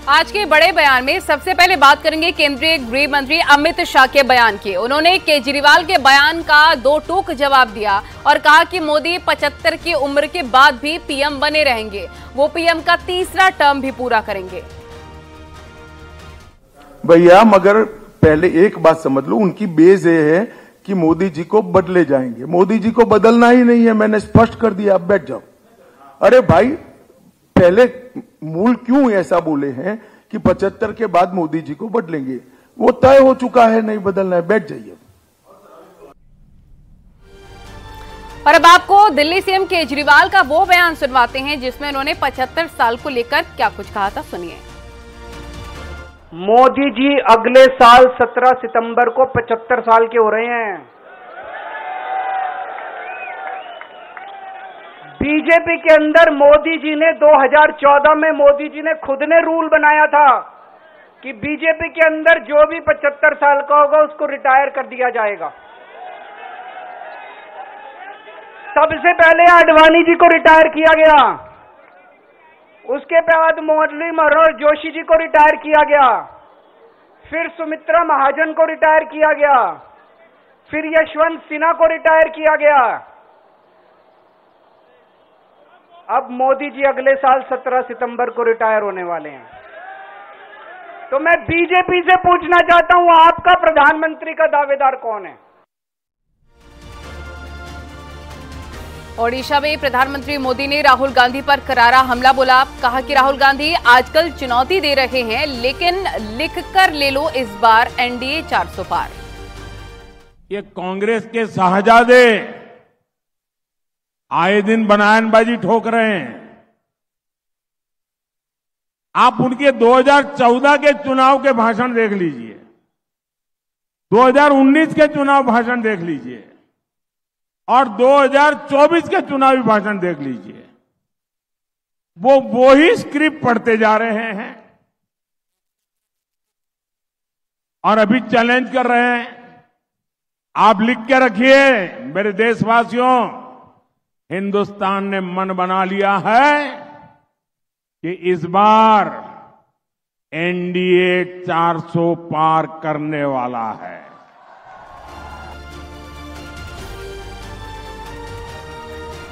आज के बड़े बयान में सबसे पहले बात करेंगे केंद्रीय गृह मंत्री अमित शाह के बयान की। उन्होंने केजरीवाल के बयान का दो टूक जवाब दिया और कहा कि मोदी 75 की उम्र के बाद भी पीएम बने रहेंगे, वो पीएम का तीसरा टर्म भी पूरा करेंगे। भैया मगर पहले एक बात समझ लो, उनकी बेस ये है कि मोदी जी को बदले जाएंगे। मोदी जी को बदलना ही नहीं है, मैंने स्पष्ट कर दिया, अब बैठ जाओ। अरे भाई पहले मूल क्यों ऐसा बोले हैं कि 75 के बाद मोदी जी को बदलेंगे, वो तय हो चुका है, नहीं बदलना है, बैठ जाइए। और अब आपको दिल्ली सीएम केजरीवाल का वो बयान सुनवाते हैं जिसमें उन्होंने 75 साल को लेकर क्या कुछ कहा था, सुनिए। मोदी जी अगले साल 17 सितंबर को 75 साल के हो रहे हैं। बीजेपी के अंदर मोदी जी ने 2014 में मोदी जी ने खुद ने रूल बनाया था कि बीजेपी के अंदर जो भी 75 साल का होगा उसको रिटायर कर दिया जाएगा। सबसे पहले आडवाणी जी को रिटायर किया गया, उसके बाद मुरली मनोहर जोशी जी को रिटायर किया गया, फिर सुमित्रा महाजन को रिटायर किया गया, फिर यशवंत सिन्हा को रिटायर किया गया। अब मोदी जी अगले साल 17 सितंबर को रिटायर होने वाले हैं। तो मैं बीजेपी से पूछना चाहता हूं, आपका प्रधानमंत्री का दावेदार कौन है? ओडिशा में प्रधानमंत्री मोदी ने राहुल गांधी पर करारा हमला बोला। कहा कि राहुल गांधी आजकल चुनौती दे रहे हैं, लेकिन लिख कर ले लो इस बार एनडीए 400 पार। ये कांग्रेस के शाहजादे आए दिन बयानबाजी ठोक रहे हैं। आप उनके 2014 के चुनाव के भाषण देख लीजिए, 2019 के चुनाव भाषण देख लीजिए और 2024 के चुनावी भाषण देख लीजिए। वो ही स्क्रिप्ट पढ़ते जा रहे हैं और अभी चैलेंज कर रहे हैं। आप लिख के रखिए मेरे देशवासियों, हिंदुस्तान ने मन बना लिया है कि इस बार एनडीए 400 पार करने वाला है।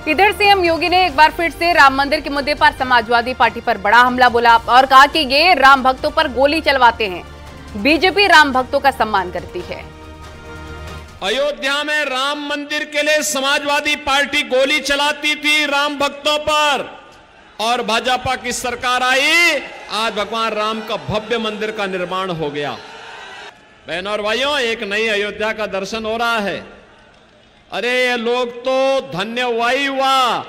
इधर सीएम योगी ने एक बार फिर से राम मंदिर के मुद्दे पर समाजवादी पार्टी पर बड़ा हमला बोला और कहा कि ये राम भक्तों पर गोली चलवाते हैं। बीजेपी राम भक्तों का सम्मान करती है। अयोध्या में राम मंदिर के लिए समाजवादी पार्टी गोली चलाती थी राम भक्तों पर, और भाजपा की सरकार आई, आज भगवान राम का भव्य मंदिर का निर्माण हो गया। बहनों और भाइयों, एक नई अयोध्या का दर्शन हो रहा है। अरे ये लोग तो धन्य हुआ ही हुआ।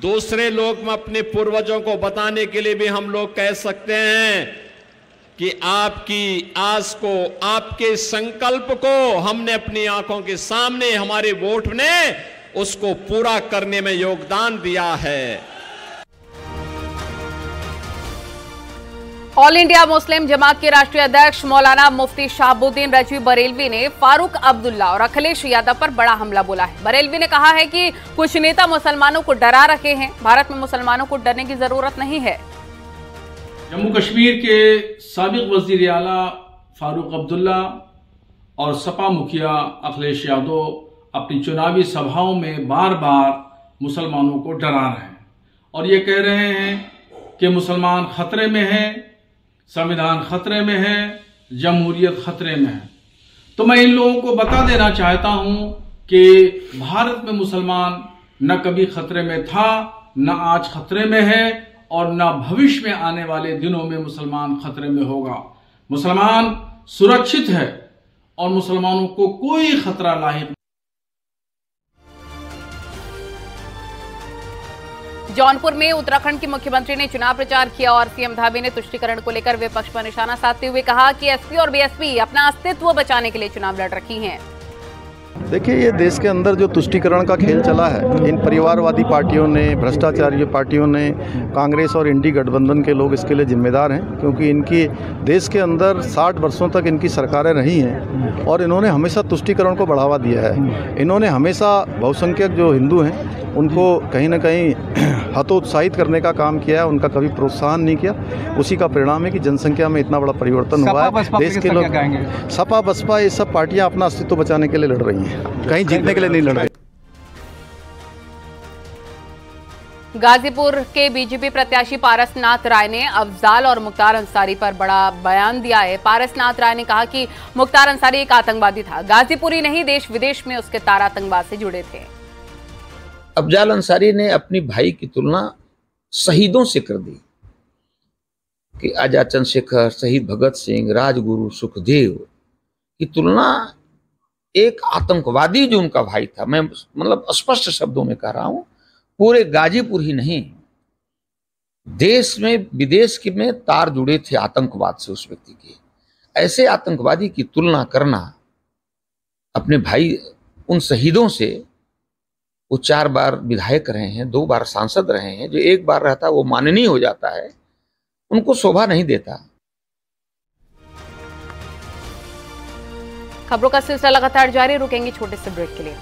दूसरे लोग में अपने पूर्वजों को बताने के लिए भी हम लोग कह सकते हैं कि आपकी आस को, आपके संकल्प को हमने अपनी आंखों के सामने, हमारे वोट ने उसको पूरा करने में योगदान दिया है। ऑल इंडिया मुस्लिम जमात के राष्ट्रीय अध्यक्ष मौलाना मुफ्ती शहाबुद्दीन रजवी बरेलवी ने फारूक अब्दुल्ला और अखिलेश यादव पर बड़ा हमला बोला है। बरेलवी ने कहा है कि कुछ नेता मुसलमानों को डरा रखे हैं, भारत में मुसलमानों को डरने की जरूरत नहीं है। जम्मू कश्मीर के साबिक वजीर आला फारूक अब्दुल्ला और सपा मुखिया अखिलेश यादव अपनी चुनावी सभाओं में बार बार मुसलमानों को डरा रहे हैं और ये कह रहे हैं कि मुसलमान खतरे में हैं, संविधान खतरे में है, जमहूरियत खतरे में है। तो मैं इन लोगों को बता देना चाहता हूं कि भारत में मुसलमान न कभी खतरे में था, न आज खतरे में है और न भविष्य में आने वाले दिनों में मुसलमान खतरे में होगा। मुसलमान सुरक्षित है और मुसलमानों को कोई खतरा लाहिक। जौनपुर में उत्तराखंड की मुख्यमंत्री ने चुनाव प्रचार किया और सीएम धामी ने तुष्टीकरण को लेकर विपक्ष पर निशाना साधते हुए कहा कि एसपी और बीएसपी अपना अस्तित्व बचाने के लिए चुनाव लड़ रही हैं। देखिए, ये देश के अंदर जो तुष्टीकरण का खेल चला है, इन परिवारवादी पार्टियों ने, भ्रष्टाचारी पार्टियों ने, कांग्रेस और इंडी गठबंधन के लोग इसके लिए जिम्मेदार हैं, क्योंकि इनकी देश के अंदर 60 वर्षों तक इनकी सरकारें रही हैं और इन्होंने हमेशा तुष्टीकरण को बढ़ावा दिया है। इन्होंने हमेशा बहुसंख्यक जो हिंदू हैं उनको कहीं ना कहीं हतोत्साहित करने का काम किया है, उनका कभी प्रोत्साहन नहीं किया। उसी का परिणाम है कि जनसंख्या में इतना बड़ा परिवर्तन हुआ है। देश के लोग, सपा बसपा ये सब पार्टियां अपना अस्तित्व बचाने के लिए लड़ रही हैं, कहीं जीतने के लिए नहीं लड़ रही। गाजीपुर के बीजेपी प्रत्याशी पारसनाथ राय ने अफजाल और मुख्तार अंसारी पर बड़ा बयान दिया है। पारसनाथ राय ने कहा कि मुख्तार अंसारी एक आतंकवादी था, गाजीपुर ही नहीं देश विदेश में उसके तार आतंकवाद से जुड़े थे। अफजाल अंसारी ने अपनी भाई की तुलना शहीदों से कर दी कि आजाद चंद्रशेखर, शहीद भगत सिंह, राजगुरु, सुखदेव की तुलना एक आतंकवादी जो उनका भाई था, मैं मतलब स्पष्ट शब्दों में कह रहा हूं, पूरे गाजीपुर ही नहीं देश में विदेश के में तार जुड़े थे आतंकवाद से उस व्यक्ति के। ऐसे आतंकवादी की तुलना करना अपने भाई उन शहीदों से, वो 4 बार विधायक रहे हैं, 2 बार सांसद रहे हैं, जो 1 बार रहता है वो माननीय हो जाता है, उनको शोभा नहीं देता। खबरों का सिलसिला लगातार जारी, रुकेंगे छोटे से ब्रेक के लिए।